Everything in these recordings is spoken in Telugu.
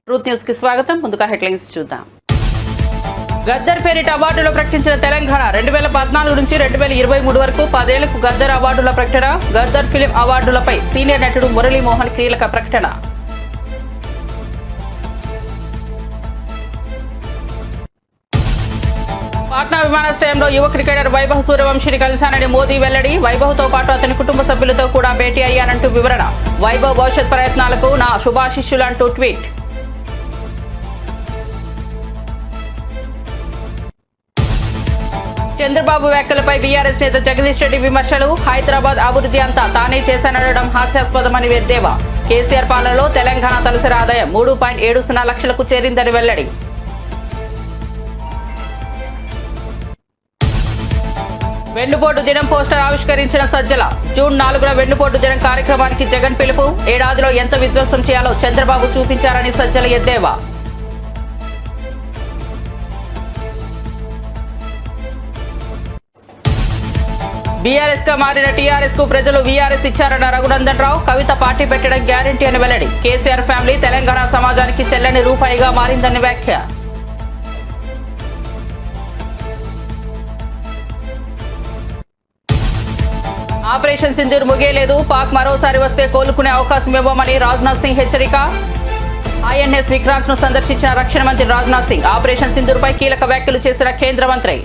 ట్రూత్ న్యూస్ కి స్వాగతం. ముందుగా హెడ్లైన్స్ చూద్దాం. గద్దర్ పేరిట అవార్డులు ప్రకటించిన తెలంగాణ 2014 నుంచి 2023 వరకు 10 ఏళ్లకు గద్దర్ అవార్డుల ప్రకటన. గద్దర్ ఫిలిం అవార్డులపై సీనియర్ నటుడు మురళీమోహన్ కీలక ప్రకటన. పాట్నా విమానాశ్రయంలో యువ క్రికెటర్ వైభవ్ సూర్యవంశీని కలిశానని మోదీ వెల్లడి. వైభవ్తో పాటు అతని కుటుంబ సభ్యులతో కూడా భేటీ అయ్యానంటూ వివరణ. వైభవ్ భవిష్యత్ ప్రయత్నాలకు నా శుభాశిష్యులంటూ ట్వీట్. చంద్రబాబు వ్యాఖ్యలపై బీఆర్ఎస్ నేత జగదీష్ రెడ్డి విమర్శలు. హైదరాబాద్ అభివృద్ధి అంతా తానే చేశాననడం హాస్యాస్పదమని ఎద్దేవా. కేసీఆర్ పాలనలో తెలంగాణ తలసరి ఆదాయం 3.70 లక్షలకు చేరిందని వెల్లడి. వెన్నుపోటు దినం పోస్టర్ ఆవిష్కరించిన సజ్జల. జూన్ 4న వెన్నుపోటు దినం కార్యక్రమానికి జగన్ పిలుపు. ఏడాదిలో ఎంత విధ్వంసం చేయాలో చంద్రబాబు చూపించారని సజ్జల ఎద్దేవా. బీఆర్ఎస్ గా మారిన టీఆర్ఎస్ కు ప్రజలు వీఆర్ఎస్ ఇచ్చారన్న రఘునందన్ రావు. కవిత పార్టీ పెట్టడం గ్యారంటీ అని వెల్లడి. కేసీఆర్ ఫ్యామిలీ తెలంగాణ సమాజానికి చెల్లని రూపాయిగా మారిందని వ్యాఖ్య. ఆపరేషన్ సింధూర్ ముగియలేదు. పాక్ మరోసారి వస్తే కోలుకునే అవకాశం ఇవ్వమని రాజ్నాథ్ సింగ్ హెచ్చరిక. ఐఎన్ఎస్ విక్రాంత్ ను సందర్శించిన రక్షణ మంత్రి రాజ్నాథ్ సింగ్. ఆపరేషన్ సింధూర్ పై కీలక వ్యాఖ్యలు చేసిన కేంద్ర మంత్రి.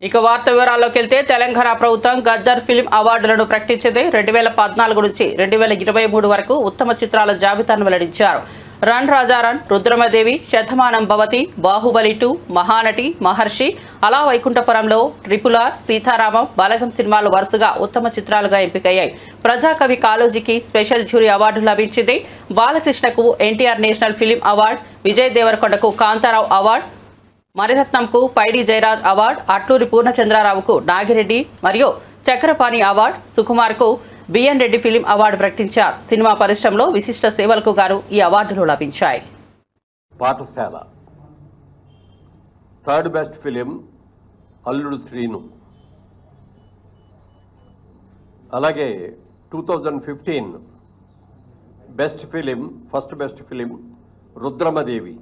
ఇక వార్త వివరాల్లోకి వెళ్తే తెలంగాణ ప్రభుత్వం గద్దర్ ఫిల్మ్ అవార్డులను ప్రకటించింది. 2014 నుంచి 2023 వరకు ఉత్తమ చిత్రాల జాబితాను వెల్లడించారు. రన్ రాజారన్, రుద్రమదేవి, శతమానం భవతి, బాహుబలి 2, మహానటి, మహర్షి, అలా వైకుంఠపురంలో, ట్రిపులార్, సీతారామం, బలగం సినిమాలు వరుసగా ఉత్తమ చిత్రాలుగా ఎంపికయ్యాయి. ప్రజాకవి కాళోజీకి స్పెషల్ జ్యూరీ అవార్డు లభించింది. బాలకృష్ణకు NTR national film award, Vijay దేవరకొండకు కాంతారావు అవార్డు, మణిరత్నంకు పైడి జయరాజ్ అవార్డు, అట్లూరి పూర్ణచంద్రారావుకు నాగిరెడ్డి మరియు చక్రపాణి అవార్డు, సుకుమార్కు బిఎన్ రెడ్డి ఫిలిం అవార్డు ప్రకటించారు. సినిమా పరిశ్రమలో విశిష్ట సేవలకు గాను ఈ అవార్డులు లభించాయి. పాఠశాల థర్డ్ బెస్ట్ ఫిలిం అల్లుడు శ్రీను. అలాగే 2015 best film, first best film Rudramadevi.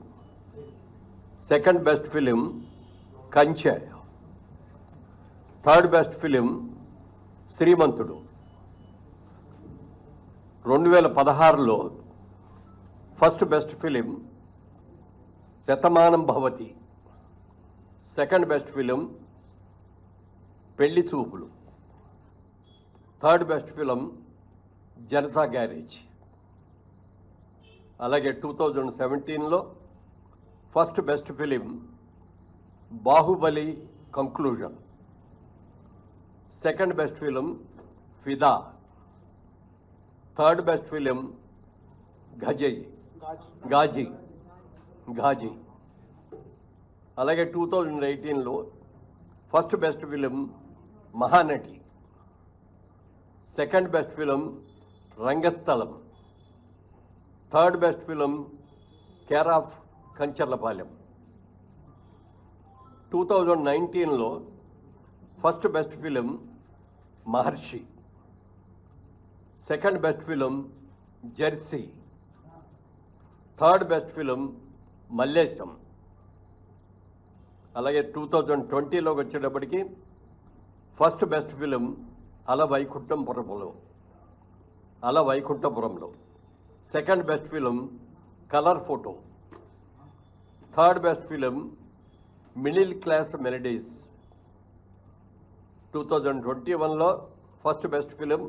Second best film Kanche. Third best film Srimanthudu. 2016లో first best film Shatamanam Bhavati. Second best film Pelli Choopulu. Third best film Janatha Garage. అలాగే 2017లో first best film Baahubali Conclusion. Second best film Fidaa. Third best film Ghazi. అలాగే 2018లో first best film Mahanati. Second best film Rangasthalam. Third best film care of Kancharapalem. 2019లో ఫస్ట్ బెస్ట్ ఫిలిం మహర్షి. Second best film Jersey. Third best film Mallesham. అలాగే 2020లోకి వచ్చేటప్పటికి first best film Ala Vaikunthapurramuloo. Second best film Colour Photo. Third best film Middle Class Melodies. 2021లో first best film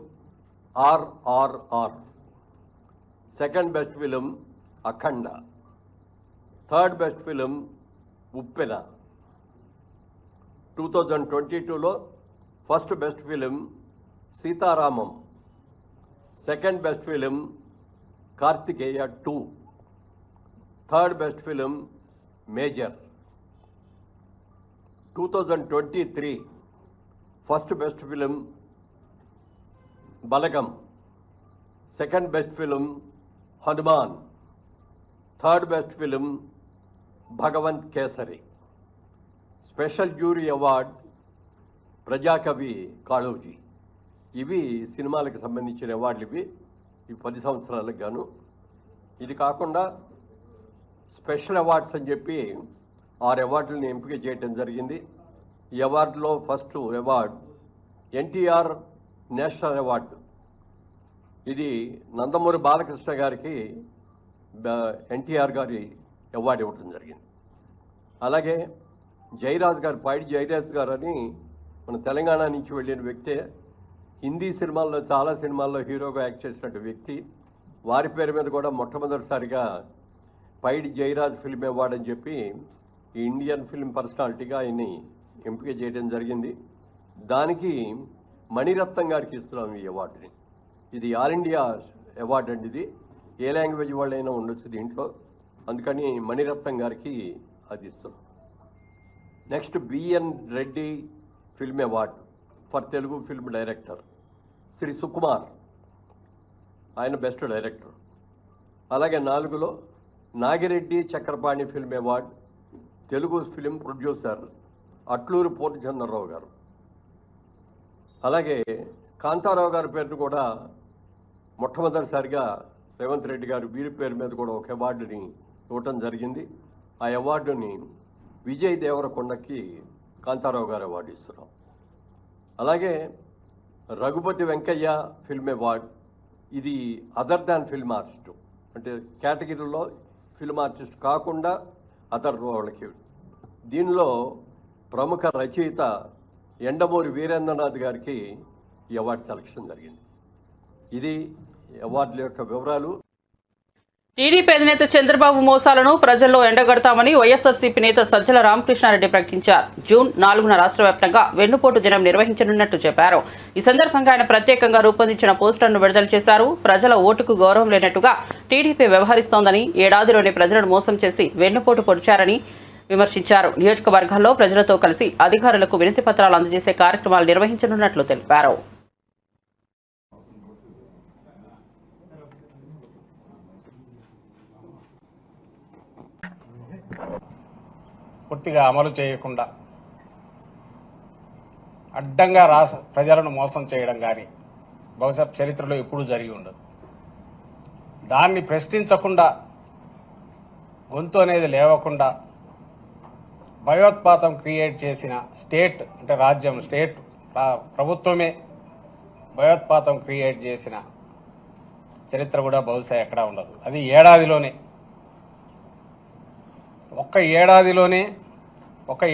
RRR. Second best film Akhanda. Third best film Uppena. 2022లో first best film Sitaramam. Second best film Karthikeya 2. Third best film Major. 2023 first best film Balagam. Second best film Hanuman. Third best film Bhagavanth Kesari. Special jury award ప్రజాకవి Kaloji. ఇవి సినిమాలకు సంబంధించిన అవార్డులు. ఇవి ఈ 10 సంవత్సరాలకు గాను. ఇది కాకుండా స్పెషల్ అవార్డ్స్ అని చెప్పి 6 అవార్డులను ఎంపిక చేయడం జరిగింది. ఈ అవార్డులో first award NTR national award. ఇది నందమూరి బాలకృష్ణ గారికి ఎన్టీఆర్ గారి అవార్డు ఇవ్వడం జరిగింది. అలాగే జయరాజ్ గారు, పైడి జయరాజ్ గారు అని మన తెలంగాణ నుంచి వెళ్ళిన వ్యక్తే, హిందీ సినిమాల్లో చాలా సినిమాల్లో హీరోగా యాక్ట్ చేసినట్టు వ్యక్తి. వారి పేరు మీద కూడా మొట్టమొదటిసారిగా పైడి జయరాజ్ ఫిల్మ్ అవార్డు అని చెప్పి ఈ ఇండియన్ ఫిల్మ్ పర్సనాలిటీగా ఆయన్ని ఎంపిక చేయడం జరిగింది. దానికి మణిరత్నం గారికి ఇస్తున్నాం ఈ అవార్డుని. ఇది ఆల్ ఇండియా అవార్డు అండి. ఇది ఏ లాంగ్వేజ్ వాళ్ళైనా ఉండొచ్చు దీంట్లో, అందుకని మణిరత్నం గారికి అది ఇస్తున్నాం. Next BN Reddy film award for Telugu film director Shri Sukumar, ఆయన బెస్ట్ డైరెక్టర్. అలాగే 4లో Nagireddy Chakrapani film award Telugu film producer Atluri Purnachandrarao గారు. అలాగే కాంతారావు గారి పేరును కూడా మొట్టమొదటిసారిగా రేవంత్ రెడ్డి గారు వీరి పేరు మీద కూడా ఒక అవార్డుని ఇవ్వటం జరిగింది. ఆ అవార్డుని విజయ్ దేవరకొండకి కాంతారావు గారు అవార్డు ఇస్తున్నాం. అలాగే రఘుపతి వెంకయ్య ఫిల్మ్ అవార్డు, ఇది అదర్ దాన్ ఫిల్మ్ ఆర్టిస్ట్, అంటే కేటగిరీలో ఫిల్మ్ ఆర్టిస్ట్ కాకుండా అదర్ వాళ్ళకి. దీనిలో ప్రముఖ రచయిత ఎండమూరి వీరేంద్రనాథ్ గారికి ఈ అవార్డు సెలక్షన్ జరిగింది. ఇది అవార్డుల యొక్క వివరాలు. టీడీపీ అధినేత చంద్రబాబు మోసాలను ప్రజల్లో ఎండగడతామని వైఎస్ఆర్సీపీ నేత సజ్జల రామకృష్ణారెడ్డి ప్రకటించారు. జూన్ 4న రాష్ట్ర వ్యాప్తంగా వెన్నుపోటు దినం నిర్వహించనున్నట్టు చెప్పారు. ఈ సందర్భంగా ఆయన ప్రత్యేకంగా రూపొందించిన పోస్టర్ను విడుదల చేశారు. ప్రజల ఓటుకు గౌరవం లేనట్టుగా టీడీపీ వ్యవహరిస్తోందని, ఏడాదిలోనే ప్రజలను మోసం చేసి వెన్నుపోటు పొడిచారని విమర్శించారు. నియోజకవర్గాల్లో ప్రజలతో కలిసి అధికారులకు వినతి పత్రాలు అందజేసే కార్యక్రమాలు నిర్వహించనున్నట్లు తెలిపారు. పూర్తిగా అమలు చేయకుండా అడ్డంగా ప్రజలను మోసం చేయడం కానీ బహుశా చరిత్రలో ఎప్పుడూ జరిగి ఉండదు. దాన్ని ప్రశ్నించకుండా, గొంతు అనేది లేవకుండా భయోత్పాతం క్రియేట్ చేసిన స్టేట్, అంటే రాజ్యం, స్టేట్ ప్రభుత్వమే భయోత్పాతం క్రియేట్ చేసిన చరిత్ర కూడా బహుశా ఎక్కడా ఉండదు. అది ఏడాదిలోనే, ఒక్క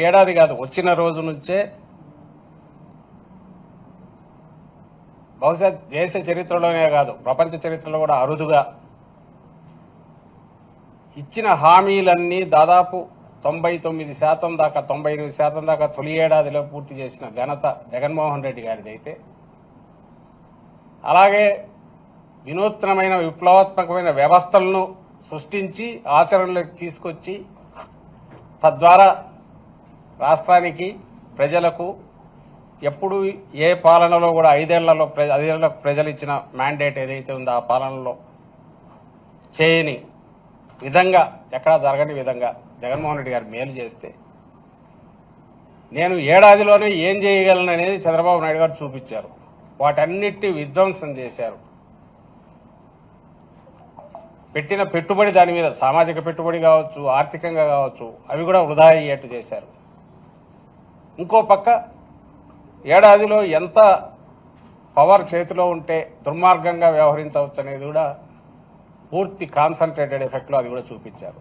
ఏడాది కాదు, వచ్చిన రోజు నుంచే బహుశా దేశ చరిత్రలోనే కాదు ప్రపంచ చరిత్రలో కూడా అరుదుగా ఇచ్చిన హామీలన్నీ దాదాపు 99% దాకా 98% దాకా తొలి ఏడాదిలో పూర్తి చేసిన ఘనత జగన్మోహన్ రెడ్డి గారిది అయితే, అలాగే వినూత్నమైన విప్లవాత్మకమైన వ్యవస్థలను సృష్టించి ఆచరణలోకి తీసుకొచ్చి తద్వారా రాష్ట్రానికి, ప్రజలకు ఎప్పుడు ఏ పాలనలో కూడా 5 ఏళ్లకు ప్రజలు ఇచ్చిన మ్యాండేట్ ఏదైతే ఉందో ఆ పాలనలో చేయని విధంగా, ఎక్కడా జరగని విధంగా జగన్మోహన్ రెడ్డి గారు మేలు చేస్తే, నేను ఏడాదిలోనే ఏం చేయగలను అనేది చంద్రబాబు నాయుడు గారు చూపించారు. వాటన్నిటిని విధ్వంసం చేశారు. పెట్టిన పెట్టుబడి, దాని మీద సామాజిక పెట్టుబడి కావచ్చు, ఆర్థికంగా కావచ్చు, అవి కూడా వృధా అయ్యేట్టు చేశారు. ఇంకో పక్క ఏడాదిలో ఎంత పవర్ చేతిలో ఉంటే దుర్మార్గంగా వ్యవహరించవచ్చు అనేది కూడా పూర్తి కాన్సన్ట్రేటెడ్ ఎఫెక్ట్లో అది కూడా చూపించారు.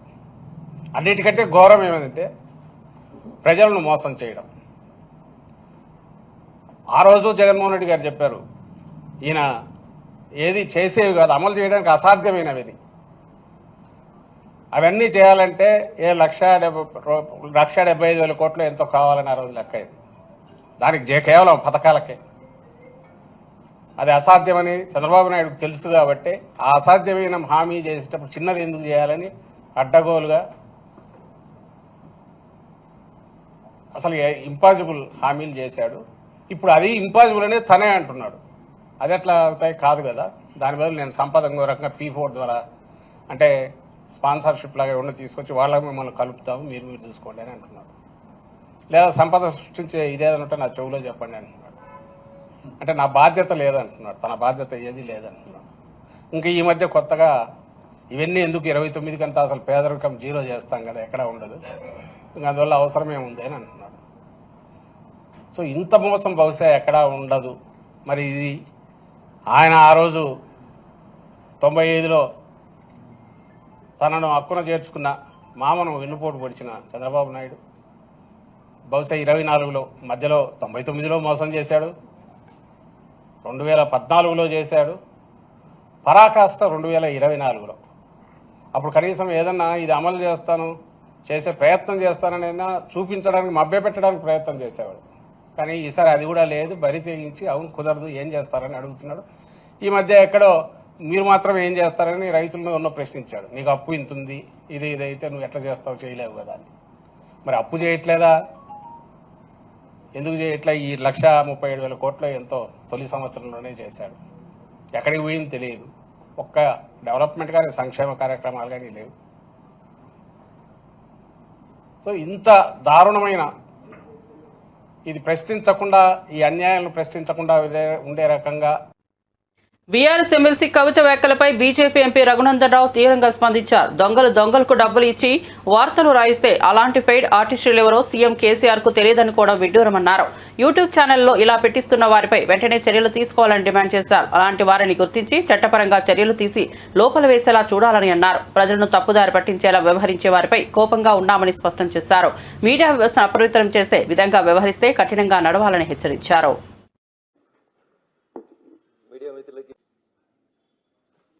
అన్నిటికంటే ఘోరం ఏమైందంటే ప్రజలను మోసం చేయడం. ఆ రోజు జగన్మోహన్ రెడ్డి గారు చెప్పారు, ఈయన ఏది చేసేవి కాదు, అమలు చేయడానికి అసాధ్యమైనవి. అవన్నీ చేయాలంటే 1,75,000 కోట్లు ఎంతో కావాలని ఆ రోజు లెక్క అయింది. దానికి కేవలం పథకాలకే. అది అసాధ్యమని చంద్రబాబు నాయుడుకు తెలుసు కాబట్టి ఆ అసాధ్యమైన హామీ చేసేటప్పుడు చిన్నది ఎందుకు చేయాలని అడ్డగోలుగా అసలు ఇంపాసిబుల్ హామీలు చేశాడు. ఇప్పుడు అది ఇంపాసిబుల్ అనేది తనే అంటున్నాడు. అది ఎట్లా అవుతాయి? కాదు కదా. దాని బదులు నేను సంపద ఇంకో రకంగా P4 ద్వారా, అంటే స్పాన్సర్షిప్ లాగా ఉన్న తీసుకొచ్చి వాళ్ళకి మిమ్మల్ని కలుపుతాము, మీరు చూసుకోండి అని అంటున్నాడు. లేదా సంపద సృష్టించే ఇదేదంటే నా చెవులో చెప్పండి అంటున్నాడు. అంటే నా బాధ్యత లేదంటున్నాడు, తన బాధ్యత ఏది లేదంటున్నాడు. ఇంకా ఈ మధ్య కొత్తగా ఇవన్నీ ఎందుకు 29 కంతా అసలు పేదరికం 0 చేస్తాం కదా, ఎక్కడ ఉండదు, ఇంకా అందువల్ల అవసరమే ఉంది అని అంటున్నాడు. సో ఇంత మోసం బహుశా ఎక్కడా ఉండదు. మరి ఇది ఆయన ఆ రోజు 95లో తనను హక్కున చేర్చుకున్న మామను వెన్నుపోటు పొడిచిన చంద్రబాబు నాయుడు బహుశా 24లో మధ్యలో 99లో మోసం చేశాడు, 2014లో చేశాడు, పరాకాష్ట 2024లో. అప్పుడు కనీసం ఏదన్నా ఇది అమలు చేస్తాను, చేసే ప్రయత్నం చేస్తానైనా చూపించడానికి, మభ్యపెట్టడానికి ప్రయత్నం చేసేవాడు. కానీ ఈసారి అది కూడా లేదు, బరి తెగించి అవును కుదరదు ఏం చేస్తారని అడుగుతున్నాడు. ఈ మధ్య ఎక్కడో మీరు మాత్రం ఏం చేస్తారని రైతులను ఉన్న ప్రశ్నించాడు. నీకు అప్పు ఇంత ఉంది, ఇదైతే నువ్వు ఎట్లా చేస్తావు, చేయలేవు కదా అని. మరి అప్పు చేయట్లేదా, ఎందుకు చేయట్లే? ఈ 1,37,000 కోట్లు ఎంతో తొలి సంవత్సరంలోనే చేశాడు. ఎక్కడికి పోయింది తెలియదు. ఒక్క డెవలప్మెంట్ కానీ సంక్షేమ కార్యక్రమాలు కానీ లేవు. సో ఇంత దారుణమైన ఇది ప్రశ్నించకుండా, ఈ అన్యాయాలను ప్రశ్నించకుండా ఉండే రకంగా బీఆర్ఎస్ ఎమ్మెల్సీ కవిత వ్యాఖ్యలపై బీజేపీ ఎంపీ రఘునందన్ రావు తీవ్రంగా స్పందించారు. దొంగలకు డబ్బులు ఇచ్చి వార్తలు రాయిస్తే అలాంటి పెయిడ్ ఆర్టిస్టులు ఎవరో సీఎం కేసీఆర్ కు తెలియదనుకోవడం విడ్డూరమన్నారు. యూట్యూబ్ ఛానల్లో ఇలా పెట్టిస్తున్న వారిపై వెంటనే చర్యలు తీసుకోవాలని డిమాండ్ చేశారు. అలాంటి వారిని గుర్తించి చట్టపరంగా చర్యలు తీసి లోపల వేసేలా చూడాలని అన్నారు. ప్రజలను తప్పుదారి పట్టించేలా వ్యవహరించే వారిపై కోపంగా ఉన్నామని స్పష్టం చేశారు. మీడియా వ్యవస్థను అపవిత్రం చేసే విధంగా వ్యవహరిస్తే కఠినంగా నడవాలని హెచ్చరించారు.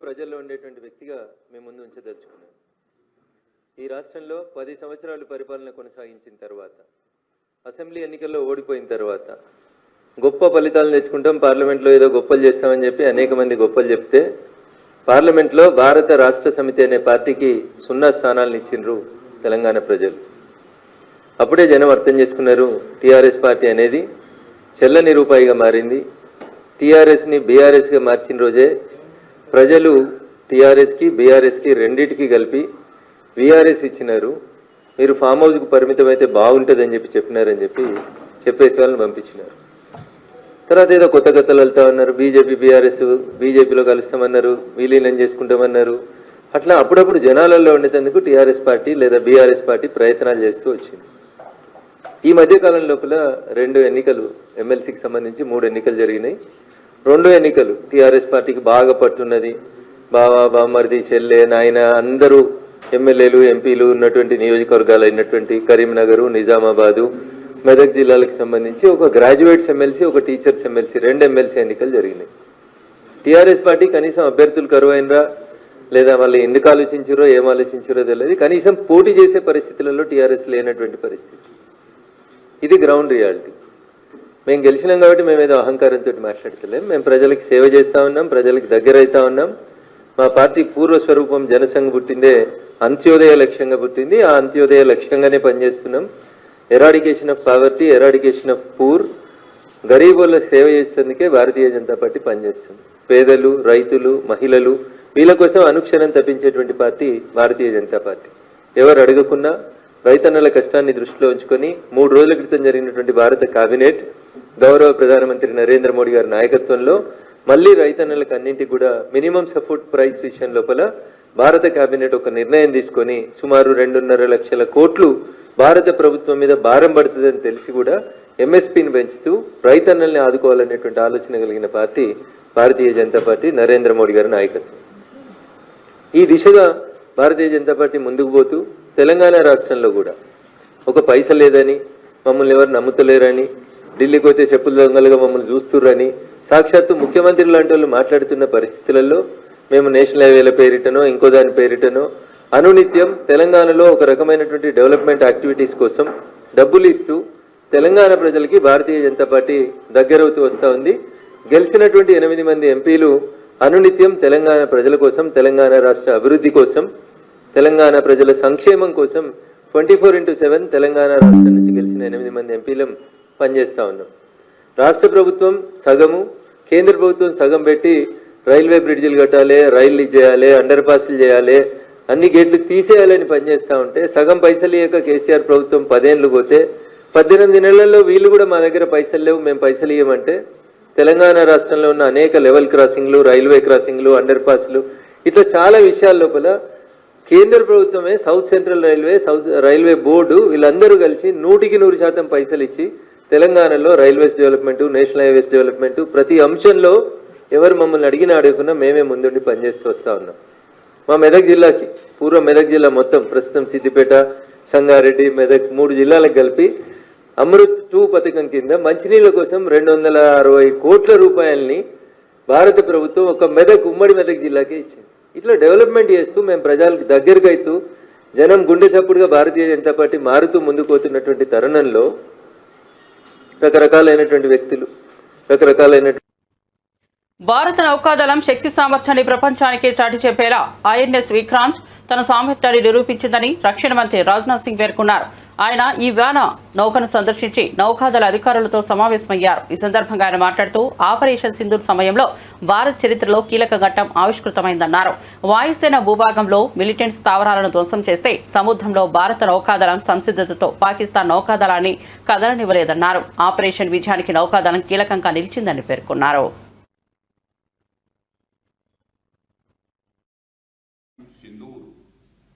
ప్రజల్లో ఉండేటువంటి వ్యక్తిగా మేము ముందు ఉంచదలుచుకున్నాం. ఈ రాష్ట్రంలో 10 సంవత్సరాలు పరిపాలన కొనసాగించిన తర్వాత, అసెంబ్లీ ఎన్నికల్లో ఓడిపోయిన తర్వాత గొప్ప ఫలితాలను తెచ్చుకుంటాం, పార్లమెంట్లో ఏదో గొప్పలు చేస్తామని చెప్పి అనేక మంది గొప్పలు చెప్తే, పార్లమెంట్లో భారత రాష్ట్ర సమితి అనే పార్టీకి 0 స్థానాలను ఇచ్చిండ్రు తెలంగాణ ప్రజలు. అప్పుడే జనం అర్థం చేసుకున్నారు, టీఆర్ఎస్ పార్టీ అనేది చెల్లని రూపాయిగా మారింది. టీఆర్ఎస్ని బీఆర్ఎస్గా మార్చిన రోజే ప్రజలు టీఆర్ఎస్కి బీఆర్ఎస్కి రెండింటికి కలిపి వీఆర్ఎస్ ఇచ్చినారు. మీరు ఫామ్ హౌస్కు పరిమితం అయితే బాగుంటుందని చెప్పినారని చెప్పేసి వాళ్ళని పంపించినారు. తర్వాత ఏదో కొత్త కథలు వెళ్తా ఉన్నారు. బీజేపీ బీఆర్ఎస్ బీజేపీలో కలుస్తామన్నారు, విలీనం చేసుకుంటామన్నారు. అట్లా అప్పుడప్పుడు జనాలలో ఉండేందుకు టీఆర్ఎస్ పార్టీ లేదా బీఆర్ఎస్ పార్టీ ప్రయత్నాలు చేస్తూ వచ్చింది. ఈ మధ్యకాలం లోపల 2 ఎన్నికలు, ఎమ్మెల్సీకి సంబంధించి 3 ఎన్నికలు జరిగినాయి. 2 ఎన్నికలు టీఆర్ఎస్ పార్టీకి బాగా పట్టున్నది. బామర్ది, చెల్లె, నాయన అందరూ ఎమ్మెల్యేలు ఎంపీలు ఉన్నటువంటి నియోజకవర్గాలు అయినటువంటి కరీంనగర్, నిజామాబాదు, మెదక్ జిల్లాలకు సంబంధించి ఒక గ్రాడ్యుయేట్స్ ఎమ్మెల్సీ, ఒక టీచర్స్ ఎమ్మెల్సీ, 2 ఎమ్మెల్సీ ఎన్నికలు జరిగినాయి. టీఆర్ఎస్ పార్టీ కనీసం అభ్యర్థులు కరువైనరా లేదా వాళ్ళు ఎందుకు ఆలోచించారో ఏం ఆలోచించారో తెలియదు. కనీసం పోటీ చేసే పరిస్థితులలో టీఆర్ఎస్ లేనటువంటి పరిస్థితి. ఇది గ్రౌండ్ రియాలిటీ. మేము గెలిచినాం కాబట్టి మేము ఏదో అహంకారంతో మాట్లాడతలేం. మేము ప్రజలకు సేవ చేస్తూ ఉన్నాం, ప్రజలకు దగ్గర అవుతా ఉన్నాం. మా పార్టీ పూర్వస్వరూపం జనసంఘ పుట్టిందే అంత్యోదయ లక్ష్యంగా పుట్టింది. ఆ అంత్యోదయ లక్ష్యంగానే పనిచేస్తున్నాం. Eradication of poverty, eradication of poor, గరీబుల సేవ చేసేందుకే భారతీయ జనతా పార్టీ పనిచేస్తుంది. పేదలు, రైతులు, మహిళలు వీళ్ళ కోసం అనుక్షణం తప్పించేటువంటి పార్టీ భారతీయ జనతా పార్టీ. ఎవరు అడగకున్నా రైతన్నల కష్టాన్ని దృష్టిలో ఉంచుకొని 3 రోజుల క్రితం జరిగినటువంటి భారత కేబినెట్ గౌరవ ప్రధానమంత్రి నరేంద్ర మోడీ గారి నాయకత్వంలో మళ్ళీ రైతన్నలకు అన్నింటికి కూడా మినిమం సపోర్ట్ ప్రైస్ విషయం లోపల భారత కేబినెట్ ఒక నిర్ణయం తీసుకొని సుమారు 2.5 లక్షల కోట్లు భారత ప్రభుత్వం మీద భారం పడుతుందని తెలిసి కూడా ఎంఎస్పీని పెంచుతూ రైతన్నల్ని ఆదుకోవాలనేటువంటి ఆలోచన కలిగిన పార్టీ భారతీయ జనతా పార్టీ, నరేంద్ర మోడీ గారి నాయకత్వం. ఈ దిశగా భారతీయ జనతా పార్టీ ముందుకు పోతూ తెలంగాణ రాష్ట్రంలో కూడా ఒక పైస లేదని, మమ్మల్ని ఎవరు నమ్ముతలేరని, ఢిల్లీకి పోతే చెప్పుల దొంగలుగా మమ్మల్ని చూస్తుర్రని సాక్షాత్తు ముఖ్యమంత్రి లాంటి వాళ్ళు మాట్లాడుతున్న పరిస్థితులలో మేము నేషనల్ హైవేల పేరిటనో ఇంకో దాని పేరిటనో అనునిత్యం తెలంగాణలో ఒక రకమైనటువంటి డెవలప్మెంట్ యాక్టివిటీస్ కోసం డబ్బులు ఇస్తూ తెలంగాణ ప్రజలకి భారతీయ జనతా పార్టీ దగ్గరవుతూ వస్తూ ఉంది. గెలిచినటువంటి 8 మంది ఎంపీలు అనునిత్యం తెలంగాణ ప్రజల కోసం, తెలంగాణ రాష్ట్ర అభివృద్ధి కోసం, తెలంగాణ ప్రజల సంక్షేమం కోసం 24/7 తెలంగాణ రాష్ట్రం నుంచి గెలిచిన 8 మంది ఎంపీలం పనిచేస్తూ ఉన్నాం. రాష్ట్ర ప్రభుత్వం సగము, కేంద్ర ప్రభుత్వం సగం పెట్టి రైల్వే బ్రిడ్జిలు కట్టాలి, రైళ్లు చేయాలి, అండర్ పాస్లు చేయాలి, అన్ని గేట్లు తీసేయాలని పనిచేస్తూ ఉంటే సగం పైసలు ఇయ్యక కేసీఆర్ ప్రభుత్వం 10 ఏళ్ళు పోతే 18 నెలల్లో వీళ్ళు కూడా మా దగ్గర పైసలు లేవు, మేము పైసలు ఇవ్వమంటే తెలంగాణ రాష్ట్రంలో ఉన్న అనేక లెవెల్ క్రాసింగ్లు, రైల్వే క్రాసింగ్లు, అండర్ పాస్లు, ఇట్లా చాలా విషయాల లోపల కేంద్ర ప్రభుత్వమే సౌత్ సెంట్రల్ రైల్వే బోర్డు వీళ్ళందరూ కలిసి 100% పైసలు ఇచ్చి తెలంగాణలో railways development, national highways development ప్రతి అంశంలో ఎవరు మమ్మల్ని అడగకుండా మేమే ముందుండి పనిచేస్తూ వస్తూ ఉన్నాం. మా మెదక్ జిల్లాకి, పూర్వ మెదక్ జిల్లా మొత్తం, ప్రస్తుతం సిద్దిపేట, సంగారెడ్డి, మెదక్ 3 జిల్లాలకు కలిపి అమృత్ 2 పథకం కింద మంచినీళ్ళ కోసం 260 కోట్ల రూపాయలని భారత ప్రభుత్వం ఒక ఉమ్మడి మెదక్ జిల్లాకే ఇచ్చింది. ఇట్లా డెవలప్మెంట్ చేస్తూ మేము ప్రజలకు దగ్గరకు అవుతూ జనం గుండె చప్పుడుగా భారతీయ జనతా పార్టీ మారుతూ ముందుకు పోతున్నటువంటి తరుణంలో రకరకాలైనటువంటి వ్యక్తులు, రకరకాలైన భారత నౌకాదళం శక్తి సామర్థ్యాన్ని ప్రపంచానికే చాటి చెప్పేలా ఐఎన్ఎస్ విక్రాంత్ తన సామర్థ్యాన్ని నిరూపించిందని రక్షణ మంత్రి రాజ్నాథ్ సింగ్ పేర్కొన్నారు. ఆయన ఈ వేళ నౌకను సందర్శించి నౌకాదళ అధికారులతో సమావేశమయ్యారు. ఈ సందర్భంగా ఆయన మాట్లాడుతూ ఆపరేషన్ సింధూర్ సమయంలో భారత్ చరిత్రలో కీలక ఘట్టం ఆవిష్కృతమైందన్నారు. వాయుసేన భూభాగంలో మిలిటెంట్ స్థావరాలను ధ్వంసం చేస్తే సముద్రంలో భారత నౌకాదళం సంసిద్ధతతో పాకిస్తాన్ నౌకాదళాన్ని కదలనివ్వలేదన్నారు. ఆపరేషన్ విజయానికి నౌకాదళం కీలకంగా నిలిచిందని పేర్కొన్నారు.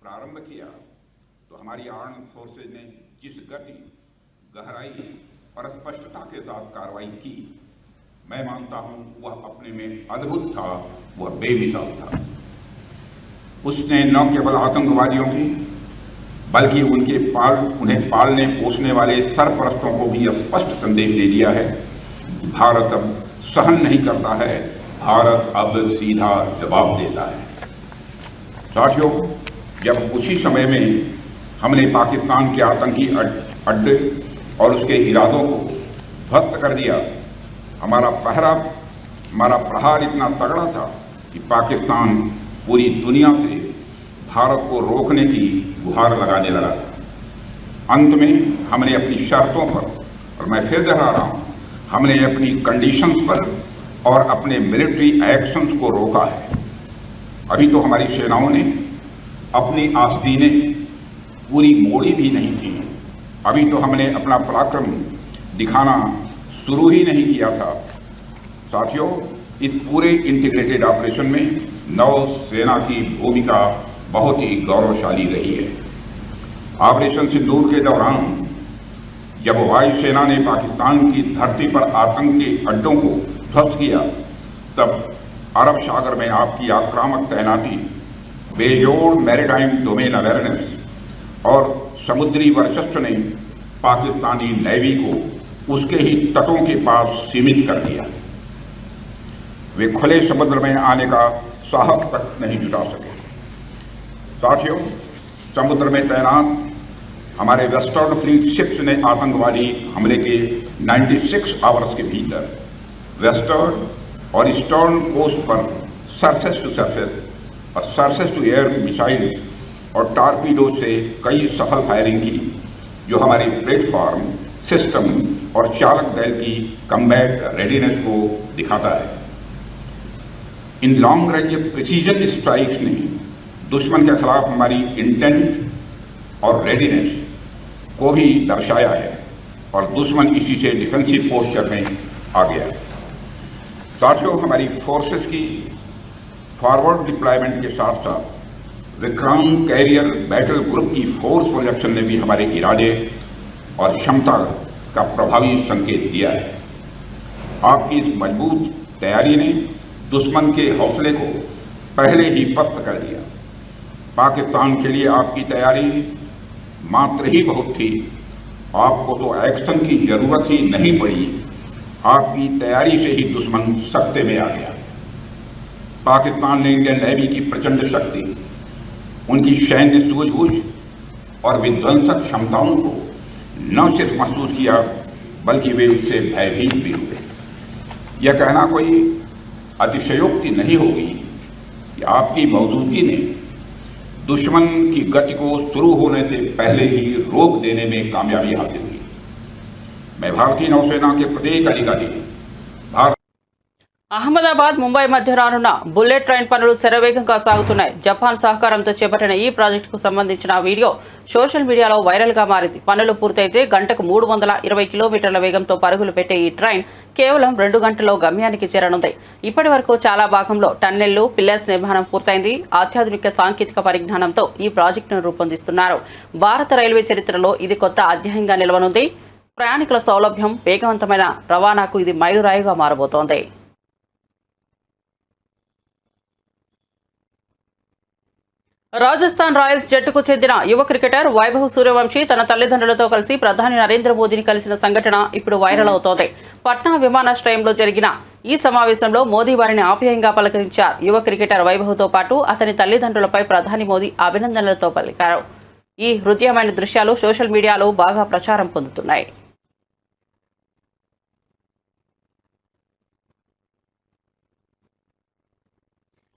प्रारंभ किया तो हमारी आर्म्ड फोर्सेज ने जिस गति, गहराई और स्पष्टता के साथ कार्रवाई की, मैं मानता हूं वह अपने में अद्भुत था, वह बेमिसाल था। उसने न केवल आतंकवादियों की बल्कि उन्हें पालने पोसने वाले सरपरस्तों को भी स्पष्ट संदेश दे दिया है। भारत अब सहन नहीं करता है, भारत अब सीधा जवाब देता है। साथियों, जब उसी समय में हमने पाकिस्तान के आतंकी अड्डे और उसके इरादों को ध्वस्त कर दिया, हमारा प्रहार इतना तगड़ा था कि पाकिस्तान पूरी दुनिया से भारत को रोकने की गुहार लगाने लगा था। अंत में हमने अपनी शर्तों पर, और मैं फिर दोहरा रहा हूँ, हमने अपनी कंडीशंस पर और अपने मिलिट्री एक्शंस को रोका है। अभी तो हमारी सेनाओं ने अपनी आस्तीनें पूरी मोड़ी भी नहीं थी, अभी तो हमने अपना पराक्रम दिखाना शुरू ही नहीं किया था। साथियों, इस पूरे इंटीग्रेटेड ऑपरेशन में नौसेना की भूमिका बहुत ही गौरवशाली रही है। ऑपरेशन सिंदूर के दौरान जब वायुसेना ने पाकिस्तान की धरती पर आतंक के अड्डों को ध्वस्त किया, तब अरब सागर में आपकी आक्रामक तैनाती, बेजोड़ मैरीटाइम डोमेन अवेयरनेस और समुद्री वर्चस्व ने पाकिस्तानी नेवी को उसके ही तटों के पास सीमित कर दिया। वे खुले समुद्र में आने का साहस तक नहीं जुटा सके। साथियों, समुद्र में तैनात हमारे वेस्टर्न फ्लीट शिप्स ने आतंकवादी हमले के 96 आवर्स के भीतर वेस्टर्न और ईस्टर्न कोस्ट पर सरफेस टू सरफेस और सरफेस टू एयर मिसाइल्स और टारपीडो से कई सफल फायरिंग की, जो हमारी प्लेटफॉर्म, सिस्टम और चालक दल की कम्बैट रेडीनेस को दिखाता है। In long range precision strikes ने दुश्मन के खिलाफ हमारी इंटेंट और रेडीनेस को भी दर्शाया है और दुश्मन इसी से डिफेंसिव पोस्चर में आ गया। साथियों, हमारी फोर्सेस की फॉरवर्ड डिप्लॉयमेंट के साथ साथ विक्रांत कैरियर बैटल ग्रुप की फोर्सफुल एक्शन ने भी हमारे इरादे और क्षमता का प्रभावी संकेत दिया है। आपकी इस मजबूत तैयारी ने दुश्मन के हौसले को पहले ही पस्त कर दिया। पाकिस्तान के लिए आपकी तैयारी मात्र ही बहुत थी, आपको तो एक्शन की जरूरत ही नहीं पड़ी, आपकी तैयारी से ही दुश्मन सत्ते में आ गया। पाकिस्तान ने इंडियन नेवी की प्रचंड शक्ति, उनकी सैन्य सूझबूझ और विध्वंसक क्षमताओं को न सिर्फ महसूस किया, बल्कि वे उससे भयभीत भी हुए। यह कहना कोई अतिशयोक्ति नहीं होगी कि आपकी मौजूदगी ने दुश्मन की गति को शुरू होने से पहले ही रोक देने में कामयाबी हासिल की। मैं भारतीय नौसेना के प्रत्येक अधिकारी అహ్మదాబాద్ ముంబై మధ్య రానున్న బుల్లెట్ ట్రైన్ పనులు శరవేగంగా సాగుతున్నాయి. జపాన్ సహకారంతో చేపట్టిన ఈ ప్రాజెక్టుకు సంబంధించిన వీడియో సోషల్ మీడియాలో వైరల్ గా మారింది. పనులు పూర్తయితే గంటకు 320 కిలోమీటర్ల వేగంతో పరుగులు పెట్టే ఈ ట్రైన్ కేవలం 2 గంటల్లో గమ్యానికి చేరనుంది. ఇప్పటి వరకు చాలా భాగంలో టన్నెళ్లు, పిల్లర్స్ నిర్మాణం పూర్తయింది. అత్యాధునిక సాంకేతిక పరిజ్ఞానంతో ఈ ప్రాజెక్టును రూపొందిస్తున్నారు. భారత రైల్వే చరిత్రలో ఇది కొత్త అధ్యాయంగా నిలవనుంది. ప్రయాణికుల సౌలభ్యం, వేగవంతమైన రవాణాకు ఇది మైలురాయిగా మారబోతోంది. రాజస్థాన్ రాయల్స్ జట్టుకు చెందిన యువ క్రికెటర్ వైభవ్ సూర్యవంశీ తన తల్లిదండ్రులతో కలిసి ప్రధాని నరేంద్ర మోదీని కలిసిన సంఘటన ఇప్పుడు వైరల్ అవుతోంది. పట్నా విమానాశ్రయంలో జరిగిన ఈ సమావేశంలో మోదీ వారిని ఆప్యాయంగా పలకరించారు. యువ క్రికెటర్ వైభవ్తో పాటు అతని తల్లిదండ్రులపై ప్రధాని మోదీ అభినందనలతో పలికారు. ఈ హృదయమైన దృశ్యాలు సోషల్ మీడియాలో బాగా ప్రచారం పొందుతున్నాయి.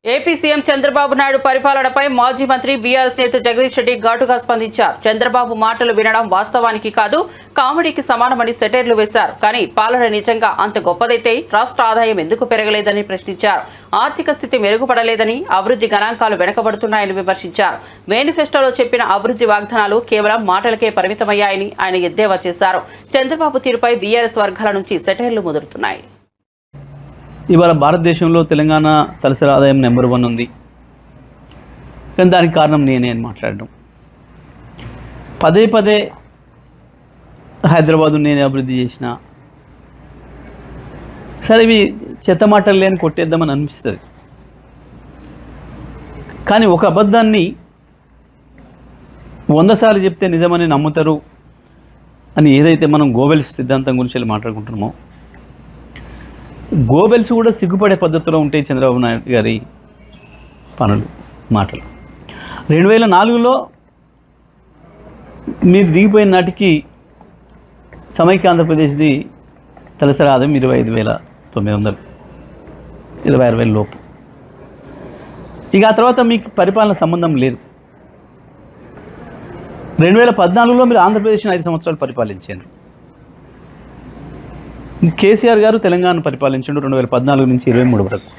ఏపీ సీఎం చంద్రబాబు నాయుడు పరిపాలనపై మాజీ మంత్రి బీఆర్ఎస్ నేత జగదీష్ రెడ్డి ఘాటుగా స్పందించారు. చంద్రబాబు మాటలు వినడం వాస్తవానికి కాదు, కామెడీకి సమానమని సెటైర్లు వేశారు. కానీ పాలన నిజంగా అంత గొప్పదైతే రాష్ట్ర ఆదాయం ఎందుకు పెరగలేదని ప్రశ్నించారు. ఆర్థిక స్థితి మెరుగుపడలేదని, అభివృద్ధి గణాంకాలు వెనకబడుతున్నాయని విమర్శించారు. మేనిఫెస్టోలో చెప్పిన అభివృద్ధి వాగ్దానాలు కేవలం మాటలకే పరిమితమయ్యాయని ఆయన ఎద్దేవా చేశారు. చంద్రబాబు తీరుపై బీఆర్ఎస్ వర్గాల నుంచి సెటైర్లు ముదురుతున్నాయి. ఇవాళ భారతదేశంలో తెలంగాణ తలసరి ఆదాయం నెంబర్ 1 ఉంది. కానీ దానికి కారణం నేనే అని మాట్లాడడం, పదే పదే హైదరాబాదు నేనే అభివృద్ధి చేసిన, సరే ఇవి చెత్త మాటలు లేని కొట్టేద్దామని అనిపిస్తుంది. కానీ ఒక అబద్ధాన్ని 100 సార్లు చెప్తే నిజమని నమ్ముతారు అని ఏదైతే మనం గోబెల్స్ సిద్ధాంతం గురించి మాట్లాడుకుంటున్నామో, గోబెల్స్ కూడా సిగ్గుపడే పద్ధతిలో ఉంటాయి చంద్రబాబు నాయుడు గారి పనులు, మాటలు. 2004లో మీరు దిగిపోయిన నాటికి సమైక్య ఆంధ్రప్రదేశ్ది తలసరి ఆదాయం 25,900, 26,000 లోపు. ఇక ఆ తర్వాత మీకు పరిపాలన సంబంధం లేదు. 2014లో మీరు ఆంధ్రప్రదేశ్ని 5 సంవత్సరాలు పరిపాలించారు. కేసీఆర్ గారు తెలంగాణ పరిపాలించండు 2014 నుంచి 23 వరకు.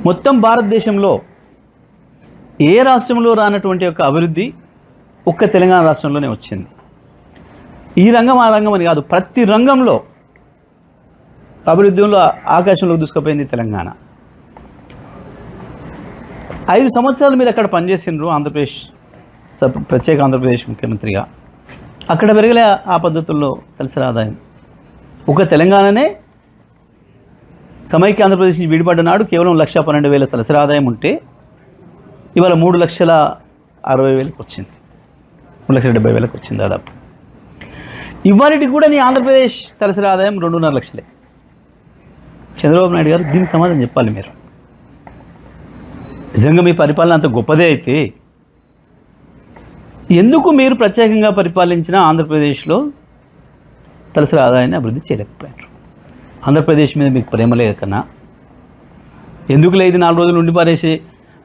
మొత్తం భారతదేశంలో ఏ రాష్ట్రంలో రానటువంటి ఒక అభివృద్ధి ఒక్క తెలంగాణ రాష్ట్రంలోనే వచ్చింది. ఈ రంగం ఆ రంగం అని కాదు, ప్రతి రంగంలో అభివృద్ధిలో ఆకాశంలోకి దూసుకుపోయింది తెలంగాణ. 5 సంవత్సరాలు మీరు అక్కడ పనిచేసిండ్రు ఆంధ్రప్రదేశ్ ప్రత్యేక ఆంధ్రప్రదేశ్ ముఖ్యమంత్రిగా. అక్కడ పెరగలే ఆ పద్ధతుల్లో తలసరి ఆదాయం. ఒక తెలంగాణనే సమైక్య ఆంధ్రప్రదేశ్ నుంచి విడిపడ్డ నాడు కేవలం 1,12,000 తలసరి ఆదాయం ఉంటే ఇవాళ 3,60,000 వచ్చింది, 3,70,000 వచ్చింది దాదాపు. ఇవాళకి కూడా నీ ఆంధ్రప్రదేశ్ తలసరి ఆదాయం 2.5 లక్షలే. చంద్రబాబు నాయుడు గారు దీనికి సమాధానం చెప్పాలి. మీరు నిజంగా మీ పరిపాలన అంత గొప్పదే అయితే ఎందుకు మీరు ప్రత్యేకంగా పరిపాలించిన ఆంధ్రప్రదేశ్లో తలసరి ఆదాయాన్ని అభివృద్ధి చేయలేకపోయారు? ఆంధ్రప్రదేశ్ మీద మీకు ప్రేమ లేదు కన్నా ఎందుకు లేదు? 4 రోజులు ఉండి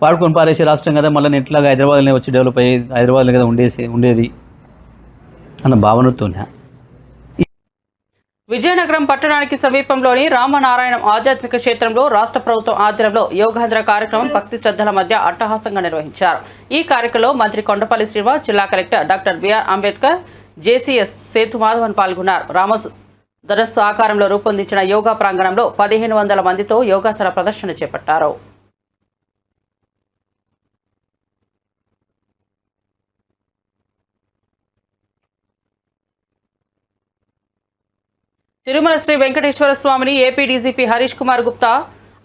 వాడుకొని పారేసే రాష్ట్రం కదా, మళ్ళీ ఎట్లాగా హైదరాబాద్లోనే వచ్చి డెవలప్ అయ్యి హైదరాబాద్లో కదా ఉండేది అన్న భావనతోనే. విజయనగరం పట్టణానికి సమీపంలోని రామనారాయణం ఆధ్యాత్మిక క్షేత్రంలో రాష్ట్ర ప్రభుత్వం ఆధ్వర్యంలో యోగాంధ్ర కార్యక్రమం భక్తి శ్రద్ధల మధ్య అట్టహాసంగా నిర్వహించారు. ఈ కార్యక్రమంలో మంత్రి కొండపల్లి శ్రీనివాస్, జిల్లా collector doctor BR Ambedkar, JCS Sethu Madhavan పాల్గొన్నారు. రామధనస్సు ఆకారంలో రూపొందించిన యోగా ప్రాంగణంలో 1,500 మందితో యోగాసన ప్రదర్శన చేపట్టారు. తిరుమల శ్రీ వెంకటేశ్వర స్వామిని ఏపీ డీజీపీ హరీష్ కుమార్ గుప్తా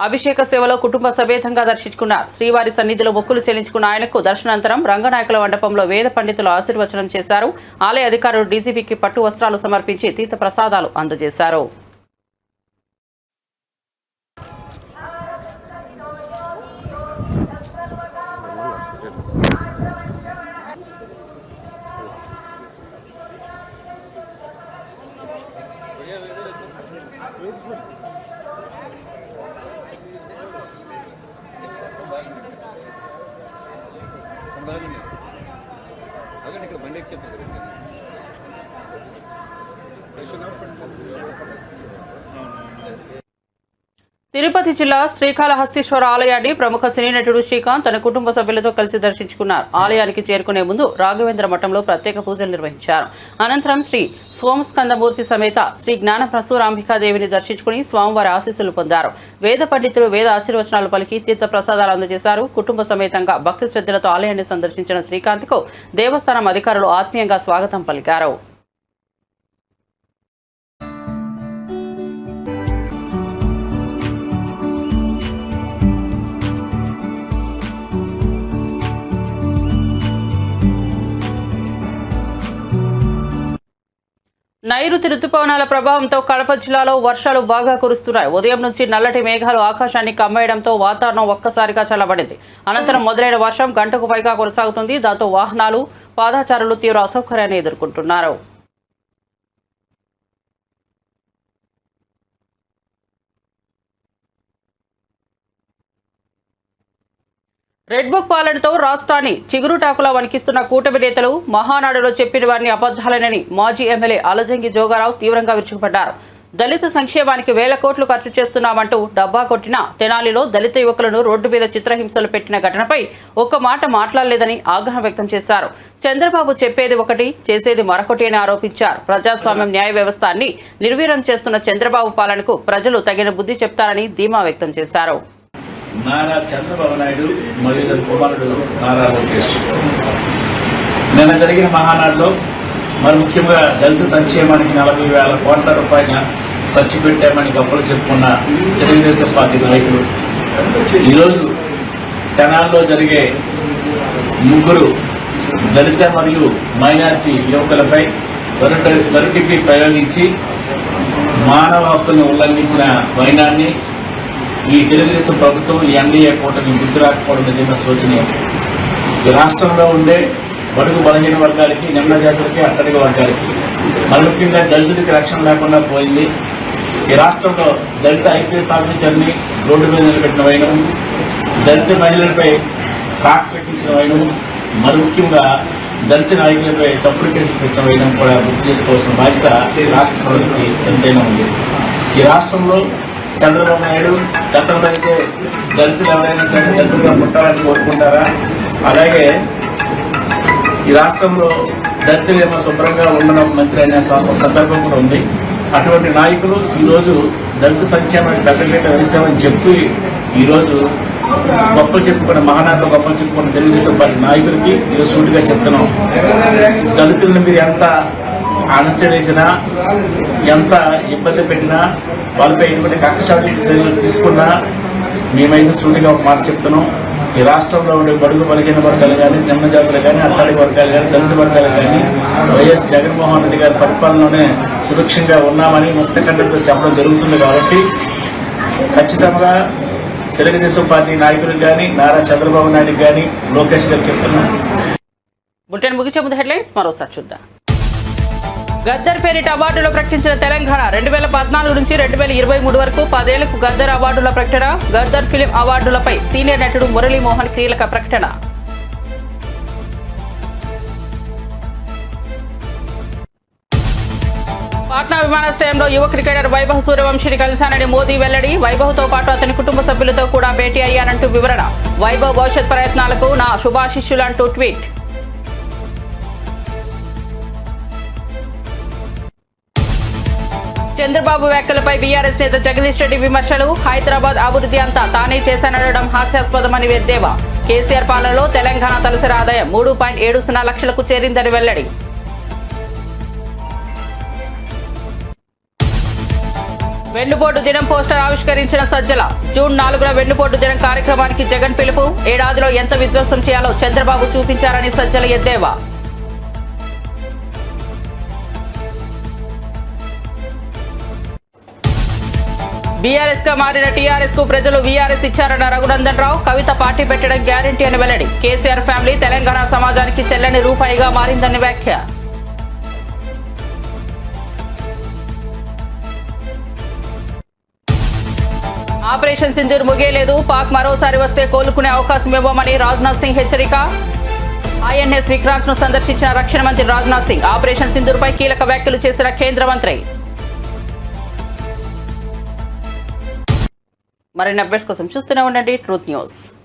అభిషేక సేవలో కుటుంబ సమేతంగా దర్శించుకున్నారు. శ్రీవారి సన్నిధిలో మొక్కులు చెల్లించుకున్న ఆయనకు దర్శనానంతరం రంగనాయకుల మండపంలో వేద పండితులు ఆశీర్వచనం చేశారు. ఆలయ అధికారులు డీజీపీకి పట్టు వస్త్రాలు సమర్పించి తీర్థ ప్రసాదాలు అందజేశారు. ఇక్కడ బండి ఎక్కేస్తారు కదా. తిరుపతి జిల్లా శ్రీకాళహస్తీశ్వర ఆలయాన్ని ప్రముఖ సినీ నటుడు శ్రీకాంత్ తన కుటుంబ సభ్యులతో కలిసి దర్శించుకున్నారు. ఆలయానికి చేరుకునే ముందు రాఘవేంద్ర మఠంలో ప్రత్యేక పూజలు నిర్వహించారు. అనంతరం శ్రీ సోమస్కందమూర్తి సమేత శ్రీ జ్ఞాన ప్రసూరాంబికాదేవిని దర్శించుకుని స్వామివారి ఆశీస్సులు పొందారు. వేద పండితులు వేద ఆశీర్వచనాలు పలికి తీర్థ ప్రసాదాలు అందజేశారు. కుటుంబ సమేతంగా భక్తి శ్రద్ధలతో ఆలయాన్ని సందర్శించిన శ్రీకాంత్కు దేవస్థానం అధికారులు ఆత్మీయంగా స్వాగతం పలికారు. నైరుతి రుతుపవనాల ప్రభావంతో కడప జిల్లాలో వర్షాలు బాగా కురుస్తున్నాయి. ఉదయం నుంచి నల్లటి మేఘాలు ఆకాశాన్ని కమ్మేయడంతో వాతావరణం ఒక్కసారిగా చల్లబడింది. అనంతరం మొదలైన వర్షం గంటకు పైగా కొనసాగుతుంది. దాంతో వాహనాలు, పాదచారులు తీవ్ర అసౌకర్యాన్ని ఎదుర్కొంటున్నారు. రెడ్ బుక్ పాలనతో రాష్ట్రాన్ని చిగురుటాకులా వణికిస్తున్న కూటమి నేతలు మహానాడులో చెప్పిన వారిని అబద్ధాలనని మాజీ ఎమ్మెల్యే అలజంగి జోగారావు తీవ్రంగా విరుచుకుపడ్డారు. దళిత సంక్షేమానికి వేల కోట్లు ఖర్చు చేస్తున్నామంటూ డబ్బా కొట్టిన తెనాలిలో దళిత యువకులను రోడ్డు మీద చిత్రహింసలు పెట్టిన ఘటనపై ఒక్క మాట మాట్లాడలేదని ఆగ్రహం వ్యక్తం చేశారు. చంద్రబాబు చెప్పేది ఒకటి, చేసేది మరొకటి అని ఆరోపించారు. ప్రజాస్వామ్యం న్యాయ వ్యవస్థాన్ని నిర్వీర్యం చేస్తున్న చంద్రబాబు పాలనకు ప్రజలు తగిన బుద్ధి చెప్తారని ధీమా వ్యక్తం చేశారు. నారా చంద్రబాబు నాయుడు మరియు కుమారుడు నారా లోకేష్ నిన్న జరిగిన మహానాడులో మరి ముఖ్యంగా దళిత సంక్షేమానికి 40,000 కోట్ల రూపాయల ఖర్చు పెట్టామని గొప్పలు చెప్పుకున్న తెలుగుదేశం పార్టీ నాయకులు ఈరోజు తెనాల్లో జరిగే 3 దళిత మరియు మైనారిటీ యువకులపై వరటికి ప్రయోగించి మానవ హక్కులను ఉల్లంఘించిన వైనాన్ని ఈ తెలుగుదేశం ప్రభుత్వం, ఈ ఎన్డీఏ కూటమి గుర్తు రాకపోవడం నిజంగా శోచనీయం. ఈ రాష్ట్రంలో ఉండే బడుగు బలహీన వర్గాలకి, నిమ్న జాతులకి, అట్టడిగ వర్గాలకి, మరి ముఖ్యంగా దళితుడికి రక్షణ లేకుండా పోయింది. ఈ రాష్ట్రంలో దళిత ఐపీఎస్ ఆఫీసర్ని రోడ్డు మీద నిలబెట్టిన వైనం, దళిత మహిళలపై కాట్ పెట్టించిన వైనం, మరి ముఖ్యంగా దళిత నాయకులపై తప్పుడు కేసులు పెట్టిన వైనం కూడా గుర్తు చేసుకోవాల్సిన బాధ్యత రాష్ట్ర ప్రభుత్వానికి ఎంతైనా ఉంది. ఈ రాష్ట్రంలో చంద్రబాబు నాయుడు గతంలో అయితే దళితులు ఎవరైనా సరే దళితులుగా పుట్టాలని కోరుకుంటారా? అలాగే ఈ రాష్ట్రంలో దళితులు ఏమో శుభ్రంగా ఉండడం మంత్రి అనే సందర్భం కూడా ఉంది. అటువంటి నాయకులు ఈరోజు దళిత సంక్షేమానికి పెద్దపీట వేసామని చెప్పి ఈరోజు గొప్పలు చెప్పుకున్న మహానాడులో గొప్పలు చెప్పుకున్న తెలుగుదేశం పార్టీ నాయకులకి ఈరోజు సూటిగా చెప్తున్నాం. దళితులను మీరు ఎంత అణచివేసినా, ఎంత ఇబ్బంది పెట్టినా, వాళ్ళపై ఎటువంటి కక్షాలు తీసుకున్నా మేమైతే సూటిగా ఒక మాట చెప్తున్నాం. ఈ రాష్ట్రంలో ఉండే బడుగు బలహీన వర్గాలు కానీ, నిమ్న జాతులు కానీ, అట్టడి వర్గాలు కానీ, దళిత వర్గాలు కానీ వైఎస్ జగన్మోహన్ రెడ్డి గారి పరిపాలనలోనే సురక్షంగా ఉన్నామని ముక్తఖండంతో చెప్పడం జరుగుతుంది. కాబట్టి ఖచ్చితంగా తెలుగుదేశం పార్టీ నాయకులకు కానీ, నారా చంద్రబాబు నాయుడు కానీ, లోకేష్ గారు చెప్తున్నాం. బులెటిన్ ముగించే ముందు హెడ్లైన్స్ మరోసారి చూద్దాం. గద్దర్ పేరిట అవార్డులు ప్రకటించిన తెలంగాణ 2014 నుంచి 2023 వరకు 10 ఏళ్లకు గద్దర్ అవార్డుల ప్రకటన. గద్దర్ ఫిలిం అవార్డులపై సీనియర్ నటుడు మురళీమోహన్ కీలక ప్రకటన. పాట్నా విమానాశ్రయంలో యువ క్రికెటర్ వైభవ్ సూర్యవంశీని కలిశానని మోదీ వెల్లడి. వైభవ్తో పాటు అతని కుటుంబ సభ్యులతో కూడా భేటీ అయ్యానంటూ వివరణ. వైభవ్ భవిష్యత్ ప్రయత్నాలకు నా శుభాశిష్యులంటూ ట్వీట్. చంద్రబాబు వ్యాఖ్యలపై బీఆర్ఎస్ నేత జగదీష్ రెడ్డి విమర్శలు. హైదరాబాద్ అభివృద్ధి అంతా తానే చేశాననడం హాస్యాస్పదమని ఎద్దేవా. కేసీఆర్ పాలనలో తెలంగాణ తలసరి ఆదాయం 3.70 లక్షలకు చేరిందని వెల్లడి. వెన్నుపోటు దినం పోస్టర్ ఆవిష్కరించిన సజ్జల. జూన్ 4న వెన్నుపోటు దినం కార్యక్రమానికి జగన్ పిలుపు. ఏడాదిలో ఎంత విధ్వంసం చేయాలో చంద్రబాబు చూపించారని సజ్జల ఎద్దేవా. బీఆర్ఎస్ గా మారిన టీఆర్ఎస్ కు ప్రజలు వీఆర్ఎస్ ఇచ్చారన్న రఘునందన్ రావు. కవిత పార్టీ పెట్టడం గ్యారంటీ అని వెల్లడి. కేసీఆర్ ఫ్యామిలీ తెలంగాణ సమాజానికి చెల్లని రూపాయిగా మారిందని వ్యాఖ్య. ఆపరేషన్ సింధూర్ ముగియలేదు. పాక్ మరోసారి వస్తే కోలుకునే అవకాశం ఇవ్వమని రాజ్నాథ్ సింగ్ హెచ్చరిక. ఐఎన్ఎస్ విక్రాంత్ ను సందర్శించిన రక్షణ మంత్రి రాజ్నాథ్ సింగ్. ఆపరేషన్ సింధూర్ పై కీలక వ్యాఖ్యలు చేసిన కేంద్ర మంత్రి. మరిన్ని అప్డేట్స్ కోసం చూస్తూనే ఉండండి ట్రూత్ న్యూస్.